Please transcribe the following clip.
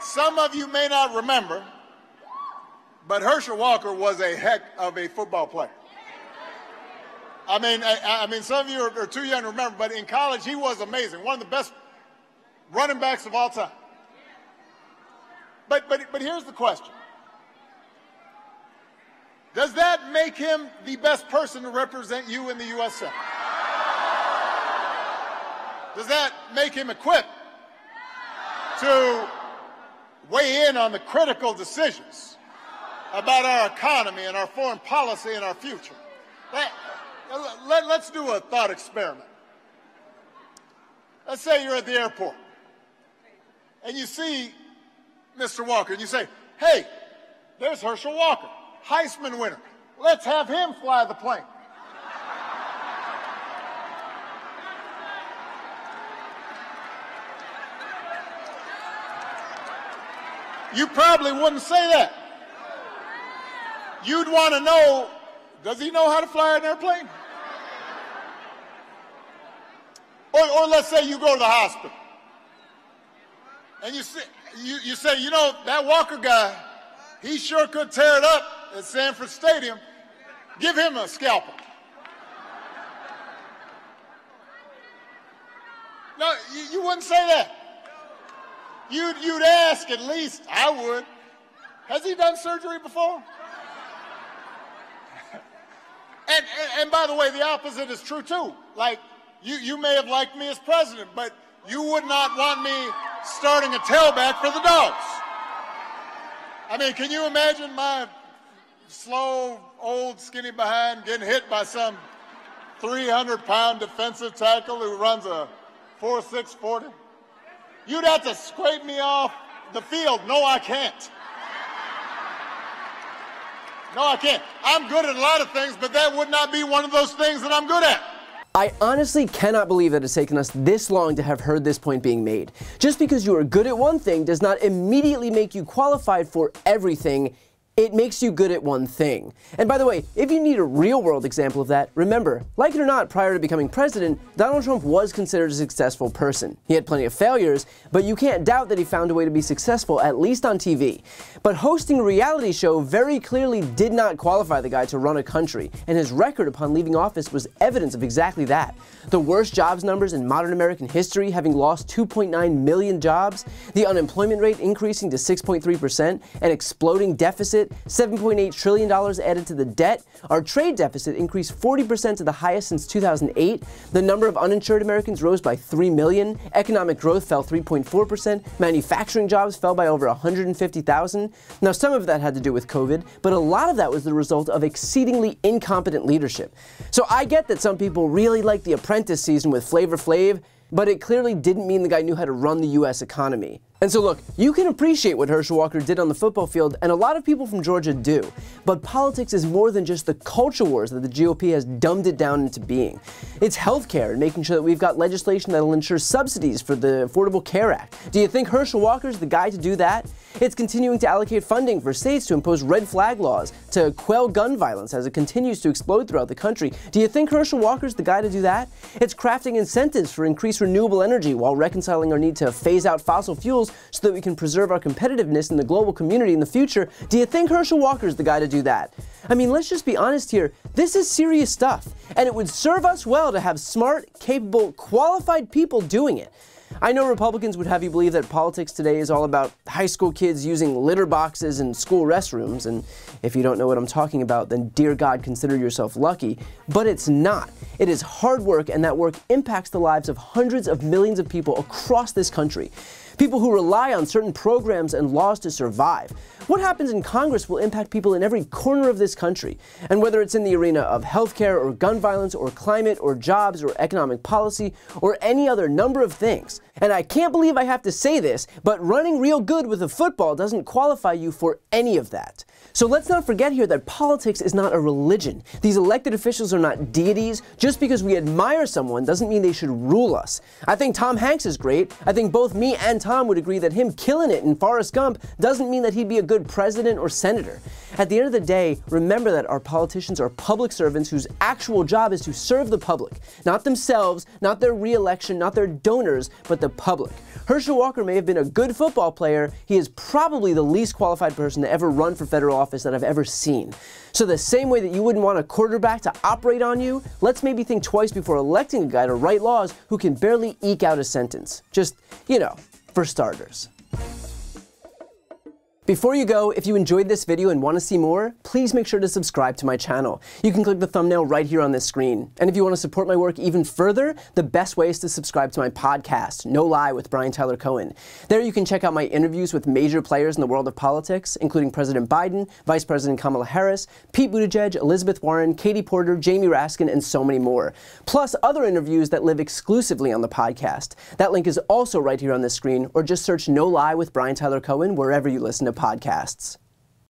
Some of you may not remember, but Herschel Walker was a heck of a football player. I mean, some of you are too young to remember, but in college he was amazing. One of the best running backs of all time. But here's the question. Does that make him the best person to represent you in the U.S. Senate? Does that make him equipped to weigh in on the critical decisions about our economy and our foreign policy and our future? Let's do a thought experiment. Let's say you're at the airport and you see Mr. Walker and you say, hey, there's Herschel Walker, Heisman winner. Let's have him fly the plane. You probably wouldn't say that. You'd want to know, does he know how to fly an airplane? Or let's say you go to the hospital and you say, you know, that Walker guy, he sure could tear it up at Sanford Stadium. Give him a scalpel. No, you wouldn't say that. You'd ask, at least I would, has he done surgery before? And by the way, the opposite is true too. Like, you may have liked me as president, but you would not want me starting a tailback for the dogs. I mean, can you imagine my slow, old, skinny behind getting hit by some 300-pound defensive tackle who runs a 4.6 40? You'd have to scrape me off the field. No, I can't. No, I can't. I'm good at a lot of things, but that would not be one of those things that I'm good at. I honestly cannot believe that it's taken us this long to have heard this point being made. Just because you are good at one thing does not immediately make you qualified for everything. It makes you good at one thing. And by the way, if you need a real-world example of that, remember, like it or not, prior to becoming president, Donald Trump was considered a successful person. He had plenty of failures, but you can't doubt that he found a way to be successful, at least on TV. But hosting a reality show very clearly did not qualify the guy to run a country, and his record upon leaving office was evidence of exactly that. The worst jobs numbers in modern American history, having lost 2.9 million jobs, the unemployment rate increasing to 6.3%, an exploding deficit, $7.8 trillion added to the debt, our trade deficit increased 40% to the highest since 2008, the number of uninsured Americans rose by 3 million, economic growth fell 3.4%, manufacturing jobs fell by over 150,000. Now, some of that had to do with COVID, but a lot of that was the result of exceedingly incompetent leadership. So I get that some people really like The Apprentice season with Flavor Flav, but it clearly didn't mean the guy knew how to run the U.S. economy. And so look, you can appreciate what Herschel Walker did on the football field, and a lot of people from Georgia do, but politics is more than just the culture wars that the GOP has dumbed it down into being. It's healthcare and making sure that we've got legislation that'll ensure subsidies for the Affordable Care Act. Do you think Herschel Walker's the guy to do that? It's continuing to allocate funding for states to impose red flag laws to quell gun violence as it continues to explode throughout the country. Do you think Herschel Walker's the guy to do that? It's crafting incentives for increased renewable energy while reconciling our need to phase out fossil fuels so that we can preserve our competitiveness in the global community in the future. Do you think Herschel Walker's the guy to do that? I mean, let's just be honest here. This is serious stuff, and it would serve us well to have smart, capable, qualified people doing it. I know Republicans would have you believe that politics today is all about high school kids using litter boxes in school restrooms, and if you don't know what I'm talking about, then dear God, consider yourself lucky. But it's not. It is hard work, and that work impacts the lives of hundreds of millions of people across this country. People who rely on certain programs and laws to survive. What happens in Congress will impact people in every corner of this country. And whether it's in the arena of healthcare or gun violence or climate or jobs or economic policy or any other number of things. And I can't believe I have to say this, but running real good with a football doesn't qualify you for any of that. So let's not forget here that politics is not a religion. These elected officials are not deities. Just because we admire someone doesn't mean they should rule us. I think Tom Hanks is great. I think both me and Tom Tom would agree that him killing it in Forrest Gump doesn't mean that he'd be a good president or senator. At the end of the day, remember that our politicians are public servants whose actual job is to serve the public. Not themselves, not their re-election, not their donors, but the public. Herschel Walker may have been a good football player. He is probably the least qualified person to ever run for federal office that I've ever seen. So the same way that you wouldn't want a quarterback to operate on you, let's maybe think twice before electing a guy to write laws who can barely eke out a sentence. Just, you know, for starters. Before you go, if you enjoyed this video and want to see more, please make sure to subscribe to my channel. You can click the thumbnail right here on this screen. And if you want to support my work even further, the best way is to subscribe to my podcast, No Lie with Brian Tyler Cohen. There you can check out my interviews with major players in the world of politics, including President Biden, Vice President Kamala Harris, Pete Buttigieg, Elizabeth Warren, Katie Porter, Jamie Raskin, and so many more. Plus other interviews that live exclusively on the podcast. That link is also right here on this screen, or just search No Lie with Brian Tyler Cohen wherever you listen to podcasts.